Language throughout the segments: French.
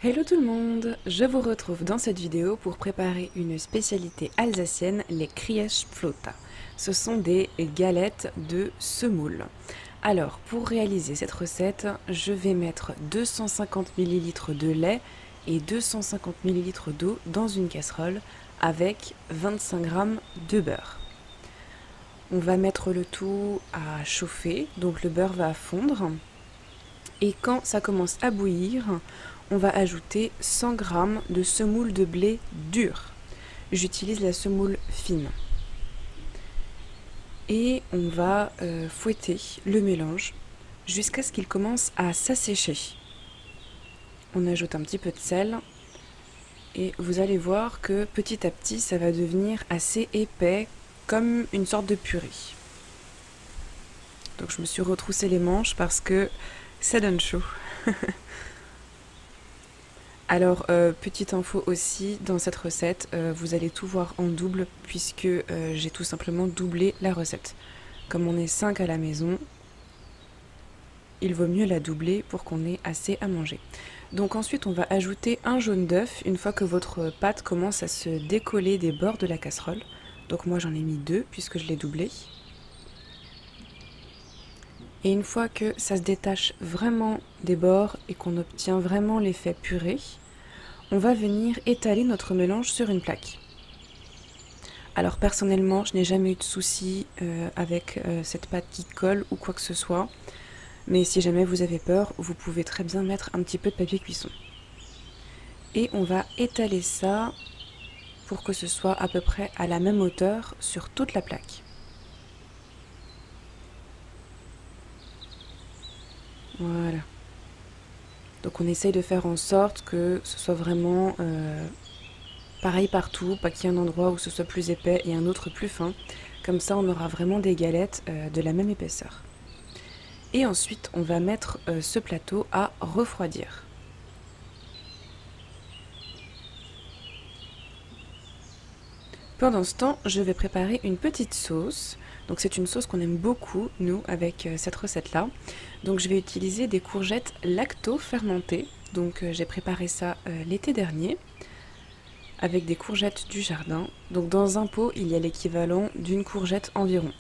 Hello tout le monde, je vous retrouve dans cette vidéo pour préparer une spécialité alsacienne, les Kriechpflauta. Ce sont des galettes de semoule. Alors pour réaliser cette recette, je vais mettre 250 ml de lait et 250 ml d'eau dans une casserole avec 25 g de beurre. On va mettre le tout à chauffer, donc le beurre va fondre. Et quand ça commence à bouillir, on va ajouter 100 g de semoule de blé dur. J'utilise la semoule fine. Et on va fouetter le mélange jusqu'à ce qu'il commence à s'assécher. On ajoute un petit peu de sel et vous allez voir que petit à petit ça va devenir assez épais comme une sorte de purée. Donc je me suis retroussé les manches parce que ça donne chaud. Alors, petite info aussi, dans cette recette, vous allez tout voir en double puisque j'ai tout simplement doublé la recette. Comme on est 5 à la maison, il vaut mieux la doubler pour qu'on ait assez à manger. Donc ensuite, on va ajouter un jaune d'œuf une fois que votre pâte commence à se décoller des bords de la casserole. Donc moi j'en ai mis 2 puisque je l'ai doublé. Et une fois que ça se détache vraiment des bords et qu'on obtient vraiment l'effet purée, on va venir étaler notre mélange sur une plaque. Alors personnellement, je n'ai jamais eu de soucis avec cette pâte qui colle ou quoi que ce soit. Mais si jamais vous avez peur, vous pouvez très bien mettre un petit peu de papier cuisson. Et on va étaler ça pour que ce soit à peu près à la même hauteur sur toute la plaque. Voilà. Donc on essaye de faire en sorte que ce soit vraiment pareil partout, pas qu'il y ait un endroit où ce soit plus épais et un autre plus fin. Comme ça on aura vraiment des galettes de la même épaisseur. Et ensuite on va mettre ce plateau à refroidir. Pendant ce temps, je vais préparer une petite sauce. Donc c'est une sauce qu'on aime beaucoup, nous, avec cette recette-là. Donc je vais utiliser des courgettes lacto-fermentées. Donc j'ai préparé ça l'été dernier avec des courgettes du jardin. Donc dans un pot, il y a l'équivalent d'une courgette environ.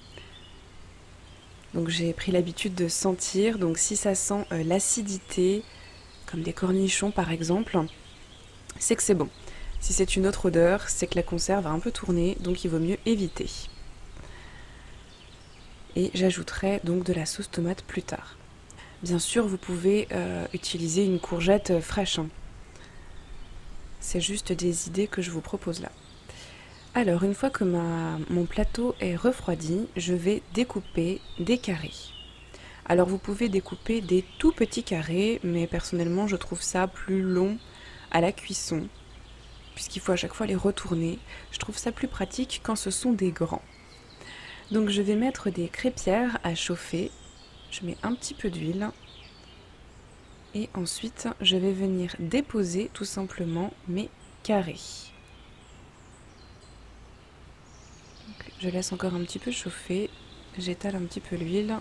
Donc j'ai pris l'habitude de sentir, donc si ça sent l'acidité, comme des cornichons par exemple, c'est que c'est bon. Si c'est une autre odeur, c'est que la conserve a un peu tourné, donc il vaut mieux éviter. Et j'ajouterai donc de la sauce tomate plus tard. Bien sûr, vous pouvez utiliser une courgette fraîche. C'est juste des idées que je vous propose là. Alors, une fois que mon plateau est refroidi, je vais découper des carrés. Alors, vous pouvez découper des tout petits carrés, mais personnellement, je trouve ça plus long à la cuisson, puisqu'il faut à chaque fois les retourner. Je trouve ça plus pratique quand ce sont des grands. Donc je vais mettre des crêpières à chauffer. Je mets un petit peu d'huile. Et ensuite, je vais venir déposer tout simplement mes carrés. Donc, je laisse encore un petit peu chauffer. J'étale un petit peu l'huile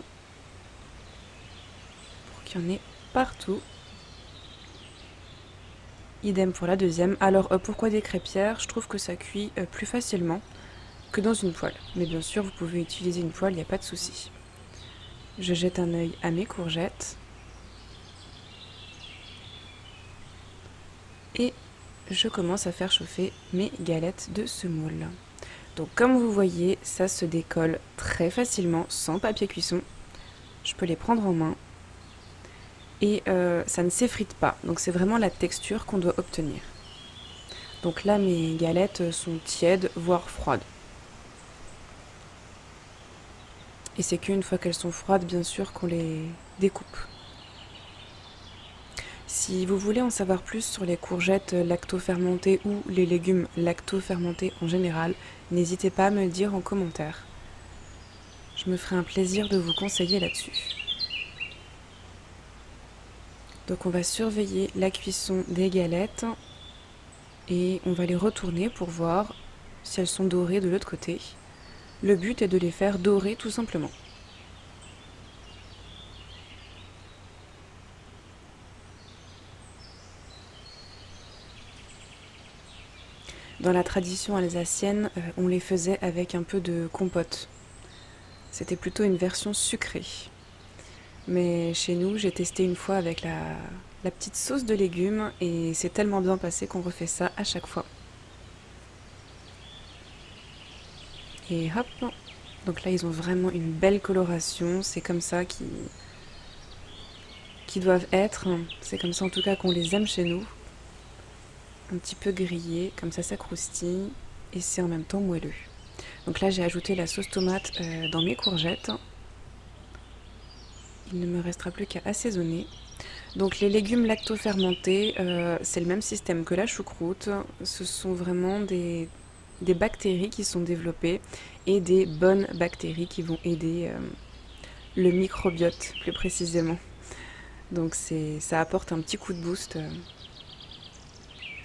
pour qu'il y en ait partout. Idem pour la deuxième. Alors pourquoi des crêpières? Je trouve que ça cuit plus facilement que dans une poêle. Mais bien sûr, vous pouvez utiliser une poêle, il n'y a pas de souci. Je jette un œil à mes courgettes. Et je commence à faire chauffer mes galettes de semoule. Donc comme vous voyez, ça se décolle très facilement, sans papier cuisson. Je peux les prendre en main. Et ça ne s'effrite pas. Donc c'est vraiment la texture qu'on doit obtenir. Donc là, mes galettes sont tièdes, voire froides. Et c'est qu'une fois qu'elles sont froides, bien sûr, qu'on les découpe. Si vous voulez en savoir plus sur les courgettes lacto-fermentées ou les légumes lacto-fermentés en général, n'hésitez pas à me le dire en commentaire. Je me ferai un plaisir de vous conseiller là-dessus. Donc on va surveiller la cuisson des galettes et on va les retourner pour voir si elles sont dorées de l'autre côté. Le but est de les faire dorer tout simplement. Dans la tradition alsacienne, on les faisait avec un peu de compote. C'était plutôt une version sucrée. Mais chez nous, j'ai testé une fois avec la petite sauce de légumes et c'est tellement bien passé qu'on refait ça à chaque fois. Et hop! Donc là, ils ont vraiment une belle coloration. C'est comme ça qu'ils doivent être. C'est comme ça en tout cas qu'on les aime chez nous. Un petit peu grillé, comme ça croustille et c'est en même temps moelleux. Donc là, j'ai ajouté la sauce tomate dans mes courgettes. Il ne me restera plus qu'à assaisonner. Donc les légumes lacto-fermentés, c'est le même système que la choucroute. Ce sont vraiment des bactéries qui sont développées et des bonnes bactéries qui vont aider le microbiote plus précisément. Donc ça apporte un petit coup de boost.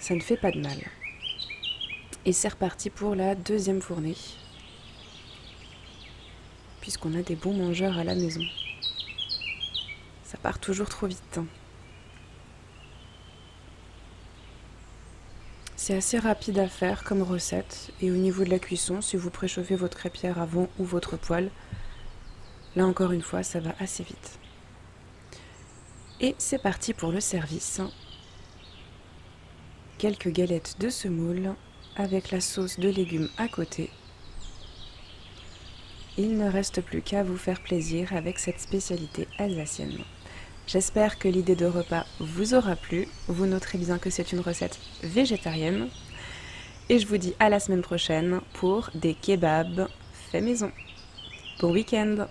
Ça ne fait pas de mal. Et c'est reparti pour la deuxième fournée. Puisqu'on a des bons mangeurs à la maison. Ça part toujours trop vite. C'est assez rapide à faire comme recette. Et au niveau de la cuisson, si vous préchauffez votre crêpière avant ou votre poêle, là encore une fois, ça va assez vite. Et c'est parti pour le service. Quelques galettes de semoule avec la sauce de légumes à côté. Il ne reste plus qu'à vous faire plaisir avec cette spécialité alsacienne. J'espère que l'idée de repas vous aura plu. Vous noterez bien que c'est une recette végétarienne. Et je vous dis à la semaine prochaine pour des kebabs faits maison. Bon week-end!